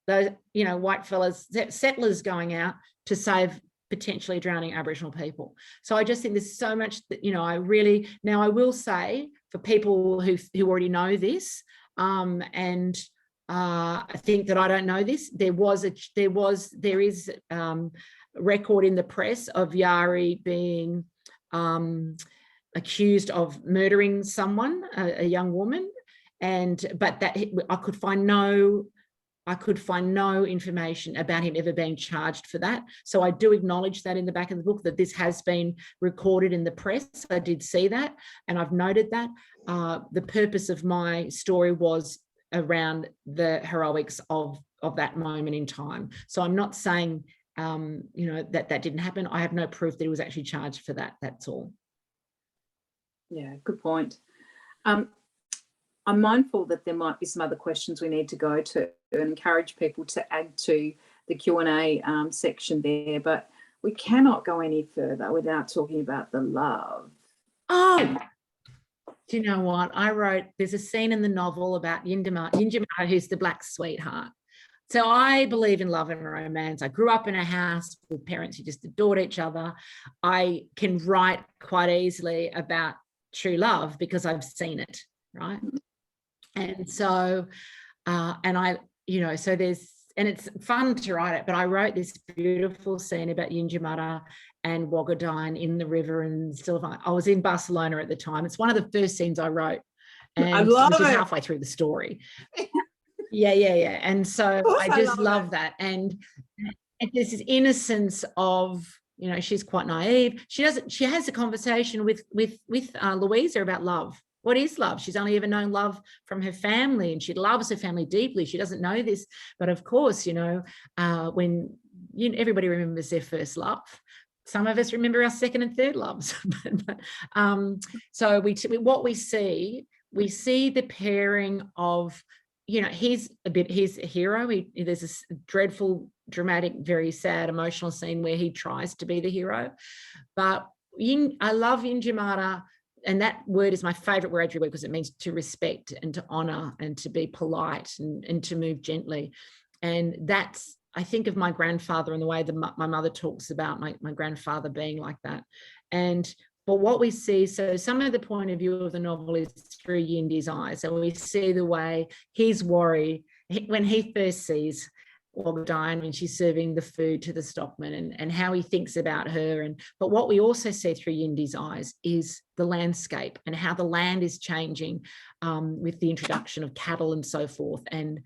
those, white fellas, settlers going out to save potentially drowning Aboriginal people? So I just think there's so much that, I will say, for people who already know this, and I think that I don't know this, there is record in the press of Yarri being accused of murdering someone, a young woman, but that I could find no information about him ever being charged for that. So I do acknowledge that in the back of the book, that this has been recorded in the press. I did see that, and I've noted that. The purpose of my story was around the heroics of that moment in time. So I'm not saying, that didn't happen. I have no proof that he was actually charged for that. That's all. Yeah, good point. I'm mindful that there might be some other questions we need to go to and encourage people to add to the Q&A section there, but we cannot go any further without talking about the love. Oh, do you know what? There's a scene in the novel about Yinjamata, who's the black sweetheart. So I believe in love and romance. I grew up in a house with parents who just adored each other. I can write quite easily about true love because I've seen it, right? And so, it's fun to write it, but I wrote this beautiful scene about Yinjamata and Wogadine in the river and still, I was in Barcelona at the time. It's one of the first scenes I wrote, and I love which is it. halfway through the story. Yeah. And so I just love that. And there's this innocence of, she's quite naive. She has a conversation with Louisa about love. What is love? She's only ever known love from her family, and she loves her family deeply. She doesn't know this, but of course, when everybody remembers their first love. Some of us remember our second and third loves. So we see the pairing of, he's a hero. There's this dreadful, dramatic, very sad, emotional scene where he tries to be the hero. But I love Yinjamata. And that word is my favourite Wiradjuri word because it means to respect and to honour and to be polite and to move gently. And that's, I think of my grandfather and the way that my mother talks about my grandfather being like that. But what we see, so some of the point of view of the novel is through Yindi's eyes. And we see the way he's worried when he first sees Wogadian when she's serving the food to the stockman, and how he thinks about her. But what we also see through Yindi's eyes is the landscape and how the land is changing with the introduction of cattle and so forth. And,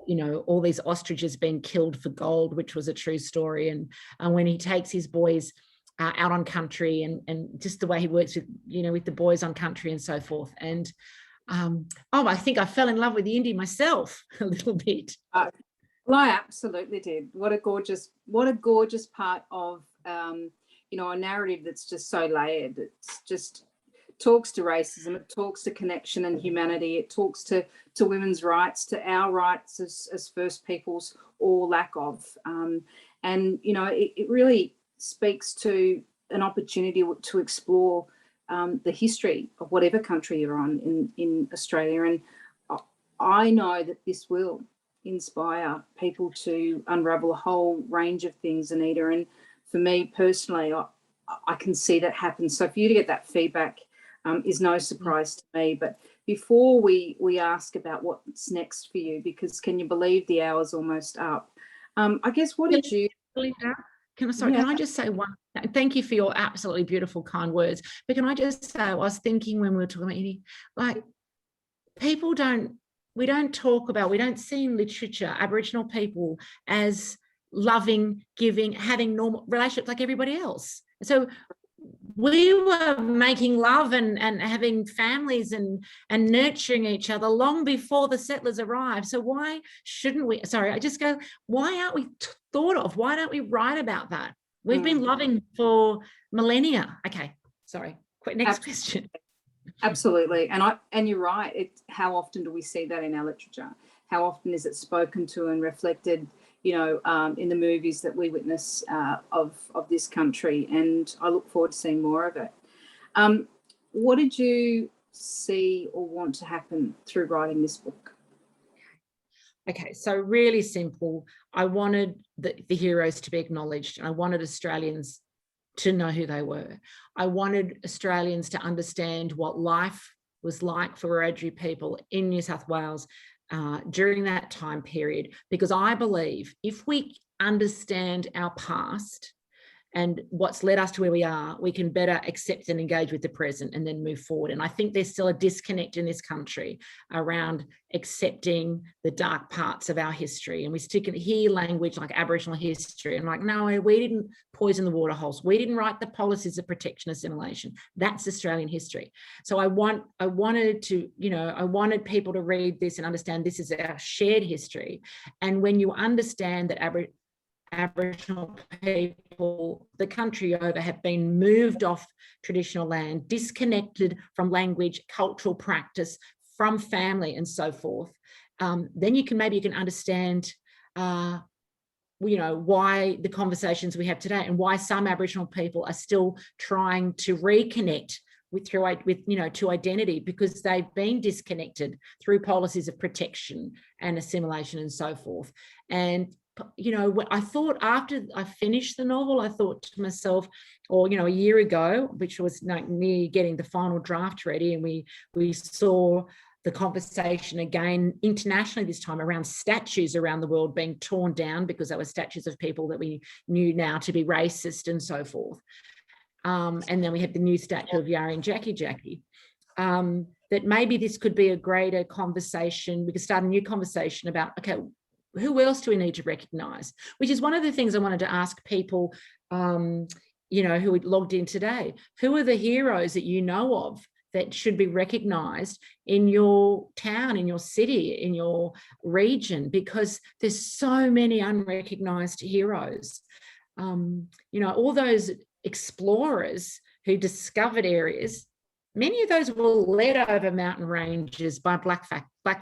you know, all these ostriches being killed for gold, which was a true story. And when he takes his boys out on country, and just the way he works with, you know, with the boys on country and so forth. And I think I fell in love with Yindi myself a little bit. Well, I absolutely did. What a gorgeous part of, you know, a narrative that's just so layered. It's just talks to racism, it talks to connection and humanity, it talks to women's rights, to our rights as First Peoples, or lack of. And, you know, it really speaks to an opportunity to explore the history of whatever country you're on in Australia. And I know that this will inspire people to unravel a whole range of things, Anita. And for me personally, I can see that happen. So for you to get that feedback is no surprise to me. But before we ask about what's next for you, because can you believe the hour's almost up? I guess, what did you... Can I just say one? Thank you for your absolutely beautiful, kind words. But can I just say, I was thinking when we were talking about Yindi, like, we don't see in literature Aboriginal people as loving, giving, having normal relationships like everybody else. So we were making love and having families and nurturing each other long before the settlers arrived. So why shouldn't we? Sorry, I just go, why aren't we thought of? Why don't we write about that? We've been loving for millennia. Okay, sorry. Next question. Absolutely. And you're right. How often do we see that in our literature? How often is it spoken to and reflected, you know, in the movies that we witness of this country? And I look forward to seeing more of it. What did you see or want to happen through writing this book? Okay, so really simple. I wanted the heroes to be acknowledged. I wanted Australians to know who they were. I wanted Australians to understand what life was like for Wiradjuri people in New South Wales during that time period, because I believe if we understand our past and what's led us to where we are, we can better accept and engage with the present and then move forward. And I think there's still a disconnect in this country around accepting the dark parts of our history. And we hear language like Aboriginal history. And like, no, we didn't poison the water holes. We didn't write the policies of protection assimilation. That's Australian history. So I wanted people to read this and understand this is our shared history. And when you understand that Aboriginal people the country over have been moved off traditional land, disconnected from language, cultural practice, from family and so forth, then you can understand why the conversations we have today and why some Aboriginal people are still trying to reconnect to identity, because they've been disconnected through policies of protection and assimilation and so forth. And I thought after I finished the novel, I thought to myself, a year ago, which was near getting the final draft ready, and we saw the conversation again internationally this time around statues around the world being torn down because they were statues of people that we knew now to be racist and so forth. And then we had the new statue of Yarri and Jackie. That maybe this could be a greater conversation. We could start a new conversation about, okay, who else do we need to recognise? Which is one of the things I wanted to ask people, who had logged in today. Who are the heroes that you know of that should be recognised in your town, in your city, in your region? Because there's so many unrecognised heroes. All those explorers who discovered areas, many of those were led over mountain ranges by black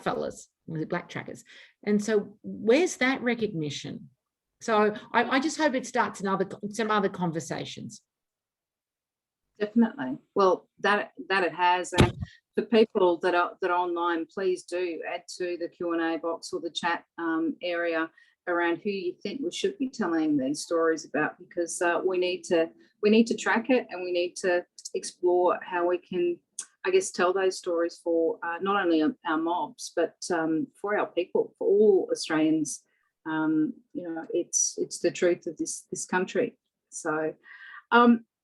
fellas, black trackers. And so where's that recognition? So I just hope it starts some other conversations. Definitely. Well, that it has. And for people that are online, please do add to the Q&A box or the chat area around who you think we should be telling these stories about, because we need to track it, and we need to explore how we can I guess, tell those stories for not only our mobs, but for our people, for all Australians. It's the truth of this country. So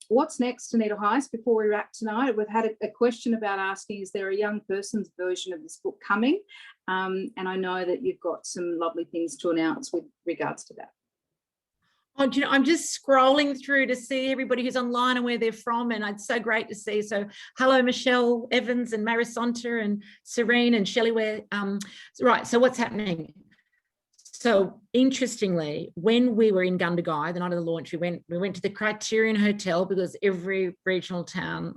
what's next, Anita Heiss, before we wrap tonight? We've had a question about asking, is there a young person's version of this book coming? And I know that you've got some lovely things to announce with regards to that. Oh, do you know, I'm just scrolling through to see everybody who's online and where they're from, and it's so great to see. So hello, Michelle Evans and Marisonta and Serene and Shelley. Right, so what's happening? So interestingly, when we were in Gundagai, the night of the launch, we went to the Criterion Hotel, because every regional town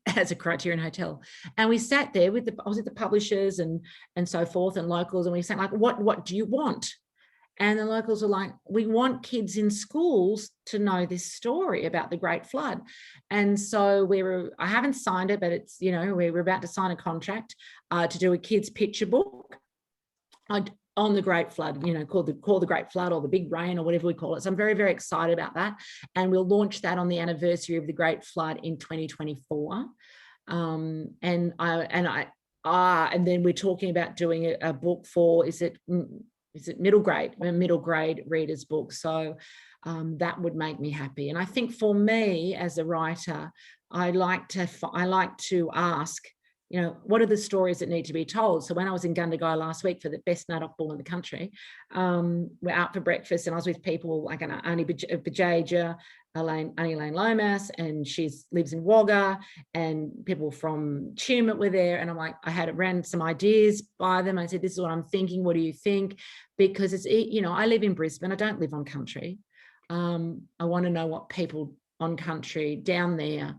has a Criterion Hotel, and we sat there with I was with the publishers and so forth and locals, and we said, like, what do you want? And the locals were like, we want kids in schools to know this story about the Great Flood. And so I haven't signed it, but it's, we were about to sign a contract to do a kids' picture book on the Great Flood, called the Great Flood or the Big Rain or whatever we call it. So I'm very, very excited about that. And we'll launch that on the anniversary of the Great Flood in 2024. And then we're talking about doing a book for, is it middle grade readers book. So that would make me happy. And I think for me as a writer, I like to ask, what are the stories that need to be told? So when I was in Gundagai last week for the best NAIDOC ball in the country, we're out for breakfast, and I was with people like Auntie Bajaja, Annie Elaine Lomas, and she lives in Wagga, and people from Tumut were there. And I'm like, I ran some ideas by them. I said, this is what I'm thinking. What do you think? Because it's, I live in Brisbane. I don't live on country. I want to know what people on country down there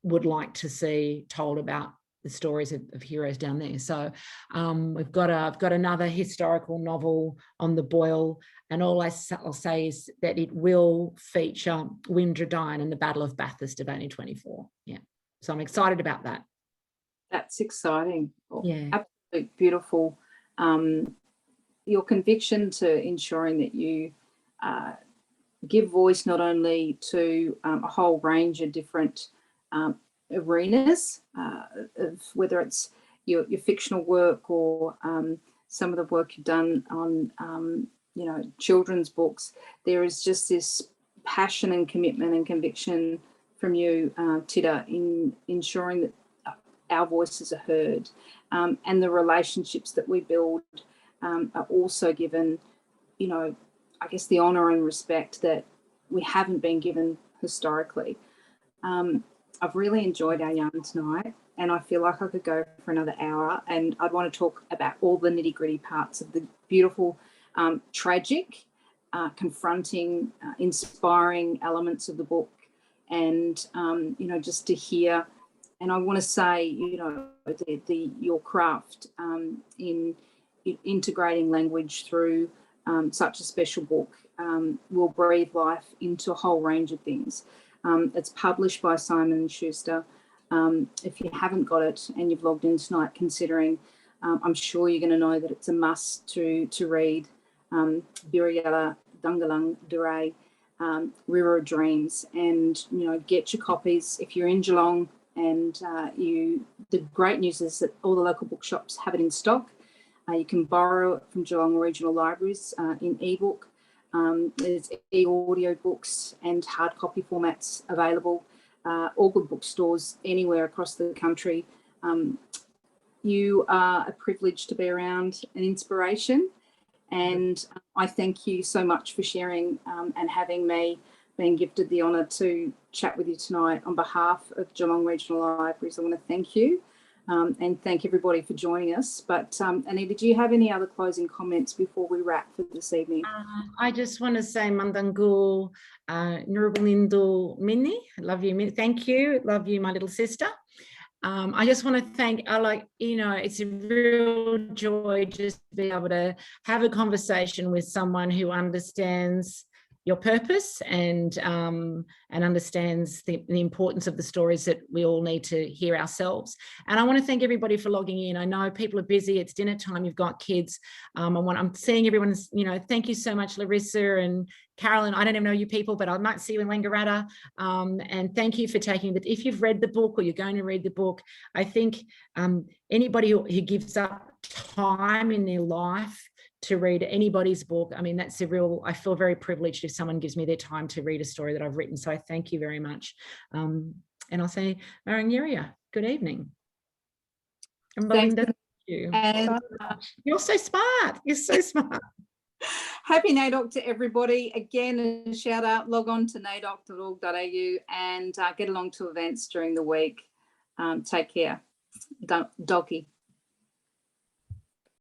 would like to see told about the stories of heroes down there. So I've got another historical novel on the boil, and all I'll say is that it will feature Wiradjuri and the Battle of Bathurst of 1824. Yeah, so I'm excited about that. That's exciting. Yeah, absolutely beautiful. Your conviction to ensuring that you give voice not only to a whole range of different arenas, of whether it's your fictional work or some of the work you've done on children's books. There is just this passion and commitment and conviction from you, Tita, in ensuring that our voices are heard, and the relationships that we build are also given, I guess, the honour and respect that we haven't been given historically. I've really enjoyed our yarn tonight, and I feel like I could go for another hour, and I'd want to talk about all the nitty-gritty parts of the beautiful, tragic, confronting, inspiring elements of the book, and, just to hear. And I want to say, your craft in integrating language through such a special book will breathe life into a whole range of things. It's published by Simon & Schuster. If you haven't got it and you've logged in tonight considering, I'm sure you're going to know that it's a must to read. Bila Yarrudhanggalangdhuray, River of Dreams, and get your copies if you're in Geelong. And the great news is that all the local bookshops have it in stock. You can borrow it from Geelong Regional Libraries in ebook. There's e-audio books and hard copy formats available. All good bookstores anywhere across the country. You are a privilege to be around, an inspiration, and I thank you so much for sharing and having me being gifted the honour to chat with you tonight. On behalf of Geelong Regional Libraries, I want to thank you and thank everybody for joining us. But Anita, do you have any other closing comments before we wrap for this evening? I just want to say Mandangul Nurbalindu Minnie. I love you, Minnie. Thank you. Love you, my little sister. I just want to thank, it's a real joy just to be able to have a conversation with someone who understands your purpose and understands the importance of the stories that we all need to hear ourselves. And I want to thank everybody for logging in. I know people are busy. It's dinner time. You've got kids. I'm seeing everyone's, thank you so much, Larissa and Carolyn. I don't even know you people, but I might see you in Wangaratta. And thank you for taking that. If you've read the book or you're going to read the book, I think anybody who gives up time in their life to read anybody's book, I mean, that's I feel very privileged if someone gives me their time to read a story that I've written. So I thank you very much. And I'll say, Wiradyuri, good evening. And Belinda, thank you. And you're so smart. You're so smart. Happy NAIDOC to everybody. Again, a shout out, log on to naidoc.org.au and get along to events during the week. Take care. Doggy.